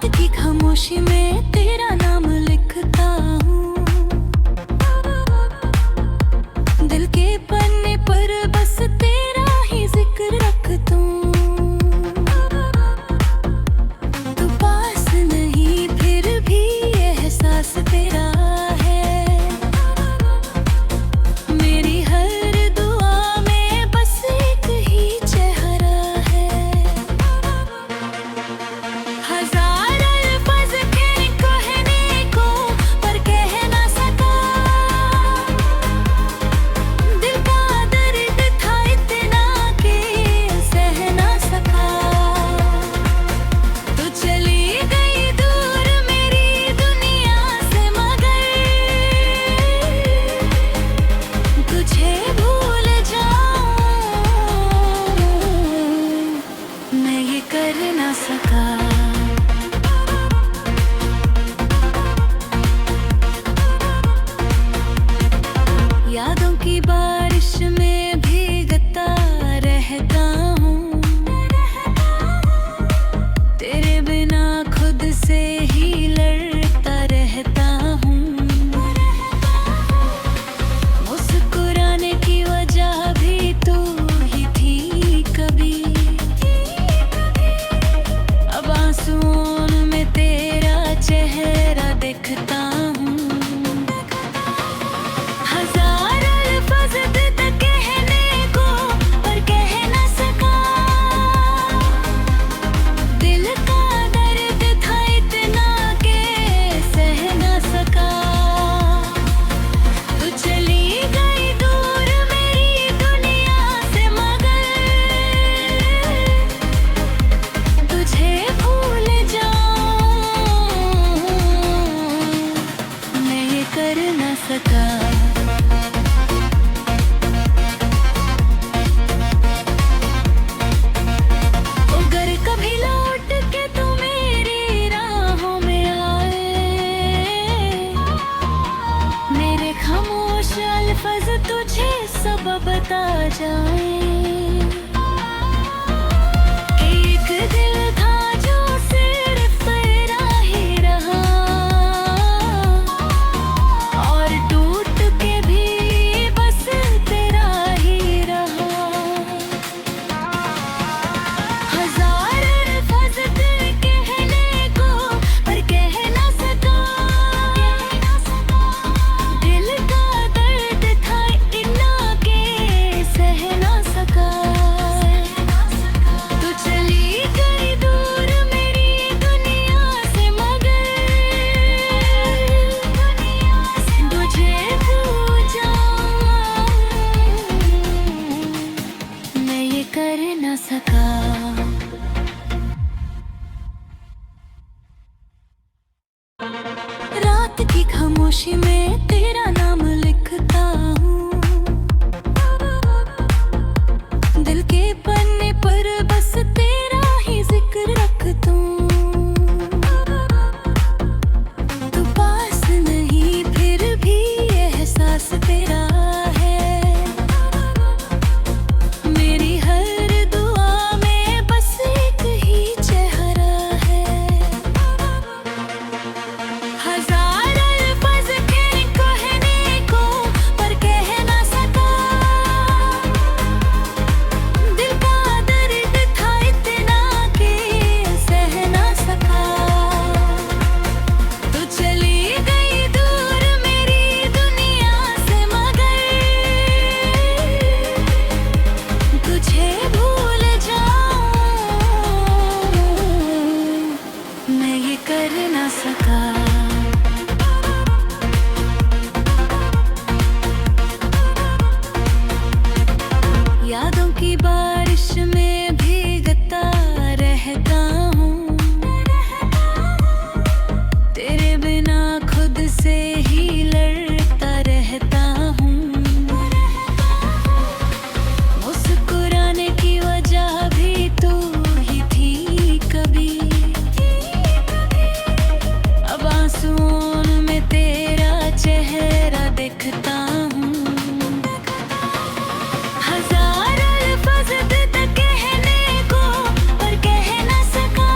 रात की खामोशी में तेरा नाम लिखता हूँ, दिल के पन्ने पर बस तेरा ही जिक्र रखता हूँ। तू पास नहीं फिर भी एहसास तेरा है, मेरी हर दुआ में बस एक ही चेहरा है। हजार अल्फाज थे कहने को पर कह ना सका, दिल का दर्द था इतना कि सह ना सका। तू चली गई दूर मेरी दुनिया से मगर तुझे भूल जाऊं मैं ये कर ना सका। यादों की बारिश में भीगता रहता हूँ, तेरे बिना खुद से ही लड़ता रहता हूँ। मुस्कुराने की वजह भी तू ही थी कभी, अब आंसुओं में तेरा चेहरा देखता हूँ। हजार अल्फाज थे कहने को पर कह ना सका, दिल का दर्द था इतना कि सह ना सका। तू चली गई दूर मेरी दुनिया से मगर तुझे भूल जाऊं मैं ये कर ना सका। अगर कभी लौट के तू मेरी राहों में आए, मेरे खामोश अल्फाज तुझे सब बता जाए। एक दिल था जो सिर्फ तेरा ही रहा, और टूट के भी बस तेरा ही रहा। हजार अल्फाज थे कहने को पर कह ना सका, दिल का दर्द था इतना कि सह ना सका। तू चली गई दूर मेरी दुनिया से मगर तुझे भूल जाऊं मैं ये कर ना सका। रात की खामोशी में तेरा नाम लिखता हूँ, दिल के पन्ने पर बस तेरा ही जिक्र रखता हूँ। तू पास नहीं फिर भी एहसास तेरा है, मेरी हर दुआ में बस एक ही चेहरा है। हजार अल्फाज थे कहने को पर कह ना सका, दिल का दर्द था इतना कि सह ना सका। तू चली गई दूर मेरी दुनिया से मगर तुझे भूल जाऊं मैं ये कर ना सका। यादों की बारिश में भीगता रहता हूँ, तेरे बिना खुद से ही लड़ता रहता हूँ। मुस्कुराने की वजह भी तू ही थी कभी, अब आंसुओं में तेरा चेहरा देखता हूँ। हजार अल्फाज थे कहने को पर कह ना सका,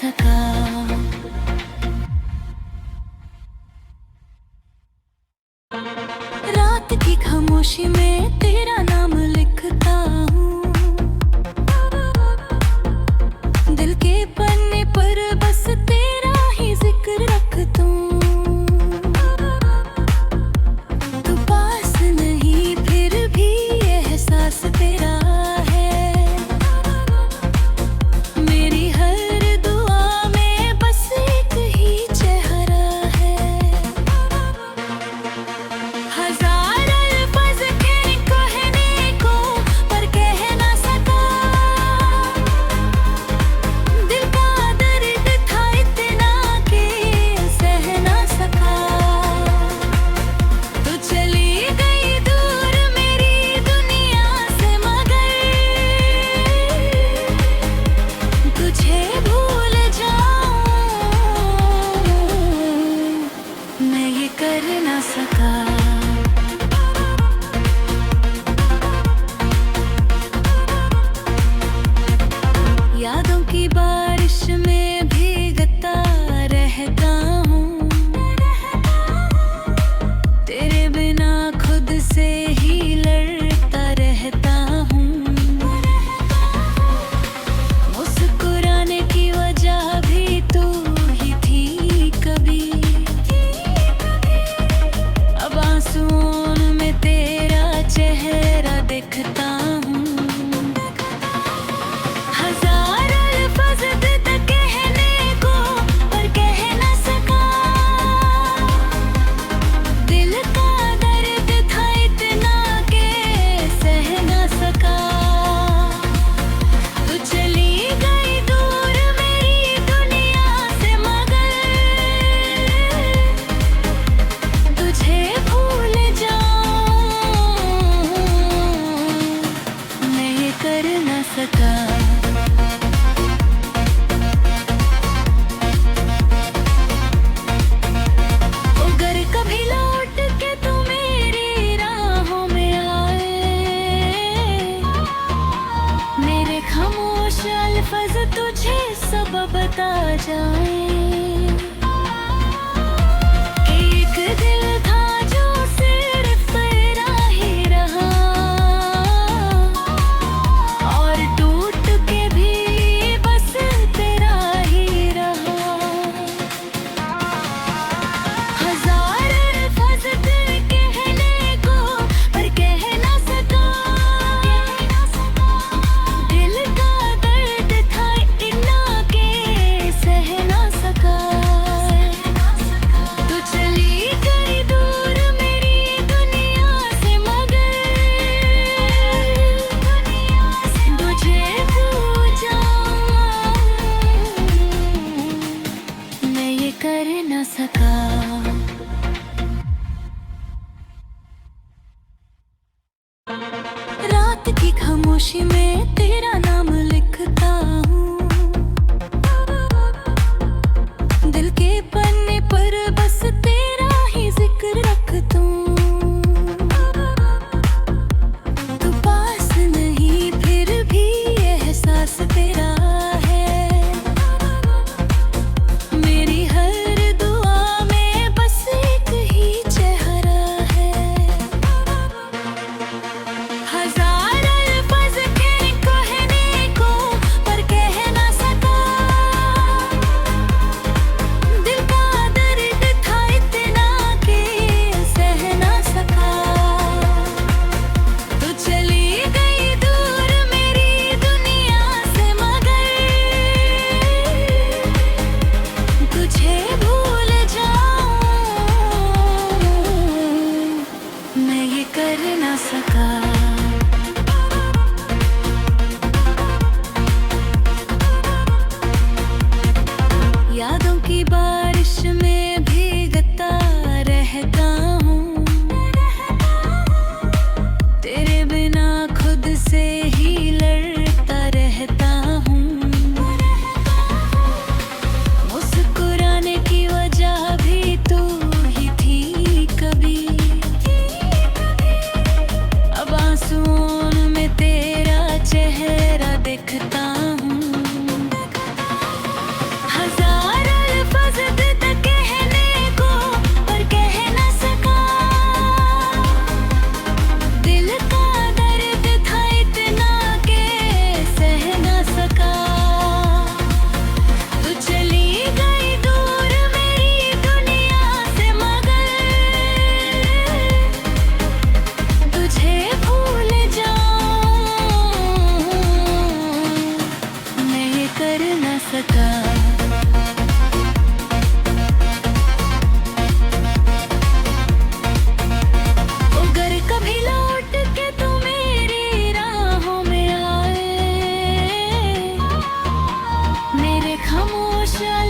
सका। रात की खामोशी में तेरा नाम लिखता हूँ, दिल के पन्ने पर बस तेरा ही जिक्र रखता हूँ। तू पास नहीं फिर भी एहसास तेरा है, मेरी हर दुआ में बस एक ही चेहरा है। हजार अल्फाज के कह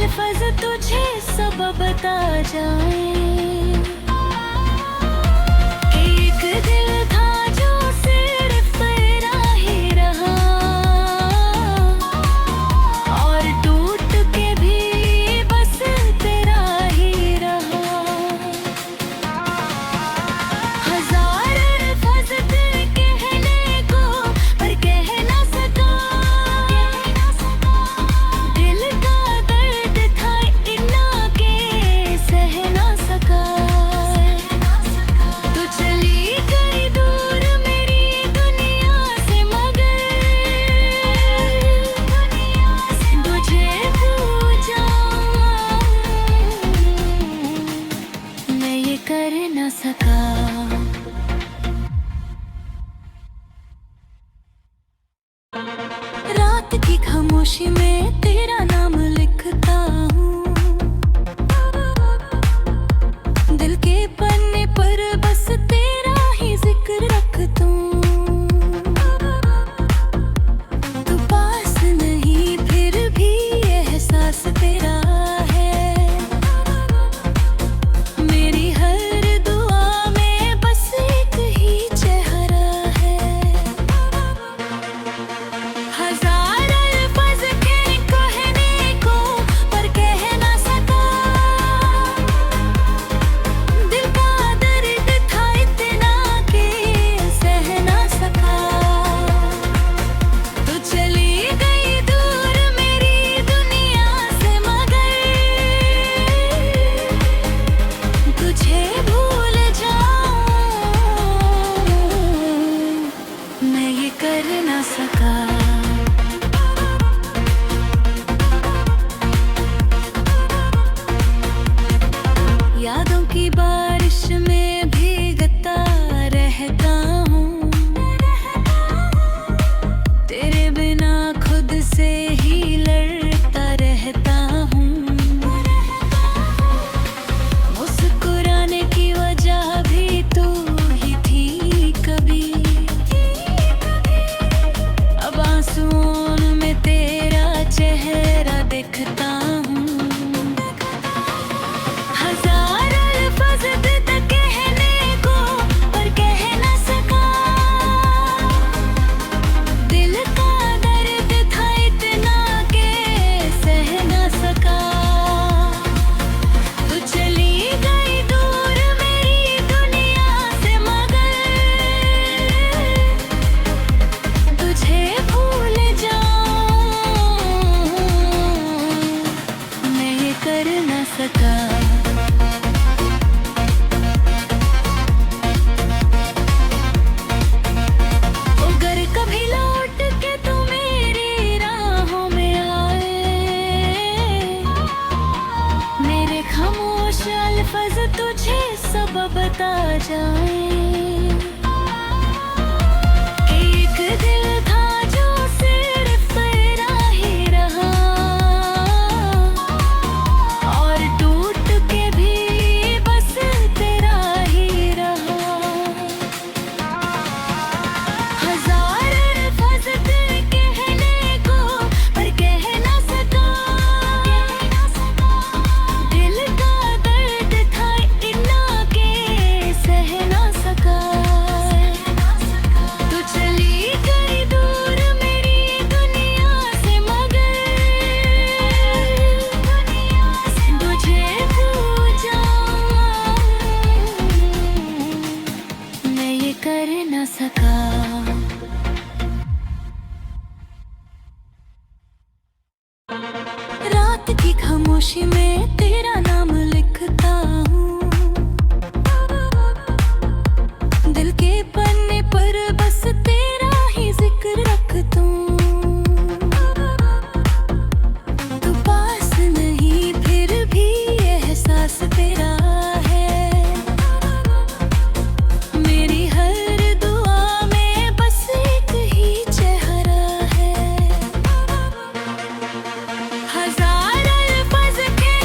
अल्फाज तुझे सब बता जाए। एक दिल था जो सिर्फ तेरा ही रहा, और टूट के भी बस तेरा ही रहा। हजार अल्फाज थे कहने को पर कह ना सका, दिल का दर्द था इतना के सह ना सका। तू चली गई दूर मेरी दुनिया से, मगर तुझे पूछा मैं ये कर ना सका। रात की खामोशी में तेरा नाम लिखता हूँ, दिल के पन्ने पर बस तेरा ही जिक्र रखता हूँ। तू पास नहीं फिर भी एहसास तेरा है, मेरी हर दुआ में बस एक ही चेहरा है। हजार अल्फाज थे कहने को पर कह ना सका, दिल का दर्द था इतना के सह ना सका। तू चली गई दूर मेरी दुनिया से, मगर तुझे भूल जाऊं मैं ये कर ना सका। यादों की बारिश में भीगता रहता हूँ, तेरे बिना खुद से ही लड़ता रहता हूँ। मुस्कुराने की वजह भी तू ही थी कभी, अब आंसुओं में तेरा चेहरा देखता हूँ। हजार अल्फाज थे कहने को पर कह ना सका, दिल का दर्द था इतना के सह ना सका। तू चली गई दूर मेरी दुनिया से, मगर तुझे भूल जाऊं मैं ये कर ना सका। अगर कभी लौट के तू मेरी राहों में आए, मेरे खामोश अल्फाज तुझे सब बता जाए। एक दिल था जो सिर्फ तेरा ही रहा, और टूट के भी बस तेरा ही रहा। हजार अल्फाज थे कहने को पर कह ना सका, दिल का दर्द था इतना के सह ना सका। तू चली गई दूर मेरी दुनिया से, मगर तुझे पूछा मैं ये कर ना सका। रात की खामोशी में तेरा नाम लिखता हूँ, दिल के पन्ने पर बस तेरा ही जिक्र रखता हूँ। तू पास नहीं फिर भी एहसास तेरा है, मेरी हर दुआ में बस एक ही चेहरा है। हजार अल्फाज थे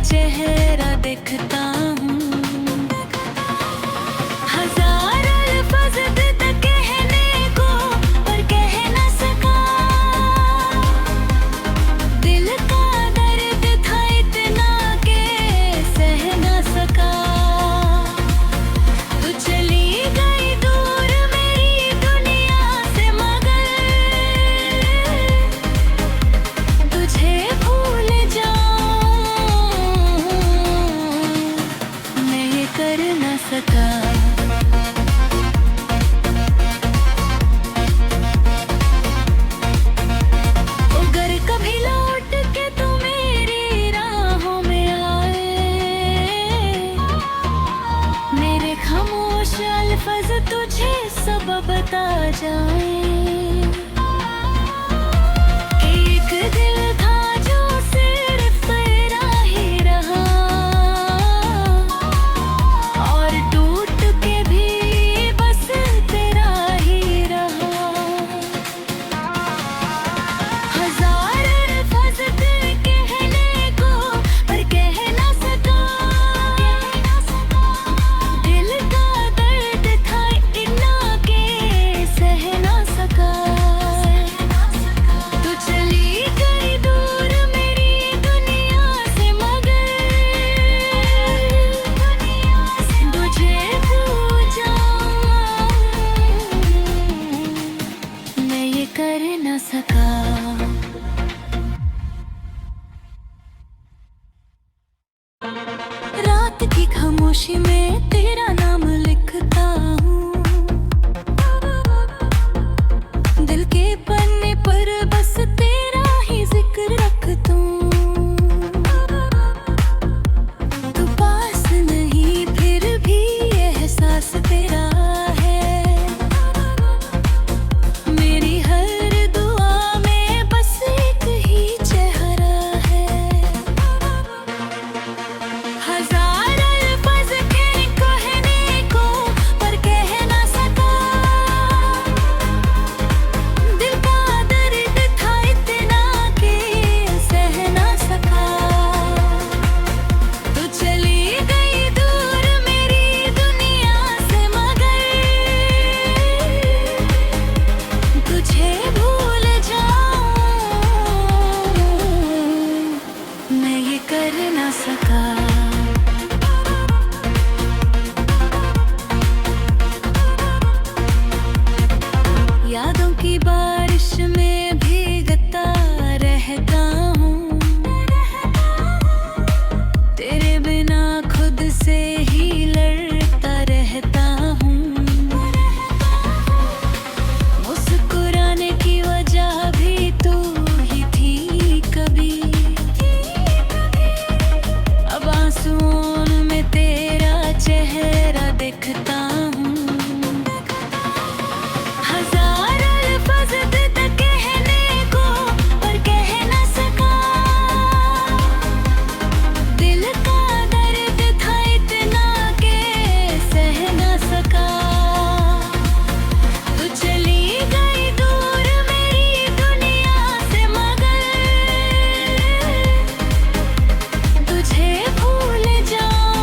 चेहरा देखता हूँ। हजार अल्फाज देता कहने को पर कह न सका। दिल का दर्द था इतना के सह न सका। तू चली गई दूर मेरी दुनिया से मगर तुझे भूल जाऊं मैं ये कर न सका। अगर कभी लौट के तू मेरी राहों में आए, मेरे खामोश अल्फाज तुझे सब बता जाए। एक दिल था जो सिर्फ तेरा ही रहा और टूट के भी बस तेरा ही रहा। हजार अल्फाज थे कहने को पर कह न सका। दिल का दर्द था इतना के सह न सका। तू चली गई दूर मेरी दुनिया से मगर तुझे भूल जाऊं मैं ये कर न सका। रात की खामोशी में तेरा नाम लिखता हूँ। दिल के पन्ने पर बस तेरा ही जिक्र रखता हूँ। तू पास नहीं फिर भी एहसास तेरा है। मेरी हर दुआ में बस एक ही चेहरा है। हजार अल्फाज थे कहने को पर कह न सका। दिल का दर्द था इतना के सह न सका। तू चली गई दूर मेरी दुनिया से मगर तुझे भूल जाऊं मैं ये कर न सका। यादों की बारिश में भीगता रहता हूँ। तेरे बिना खुद से ही लड़ता रहता हूँ। मुस्कुराने की वजह भी तू ही थी कभी। अब आंसुओं में तेरा चेहरा देखता हूँ। हजार अल्फाज देता कहने को पर कह न सका। दिल का दर्द था इतना के सह न सका। तू चली गई दूर मेरी दुनिया से मगर तुझे भूल जाऊं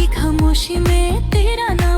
की खामोशी में तेरा नाम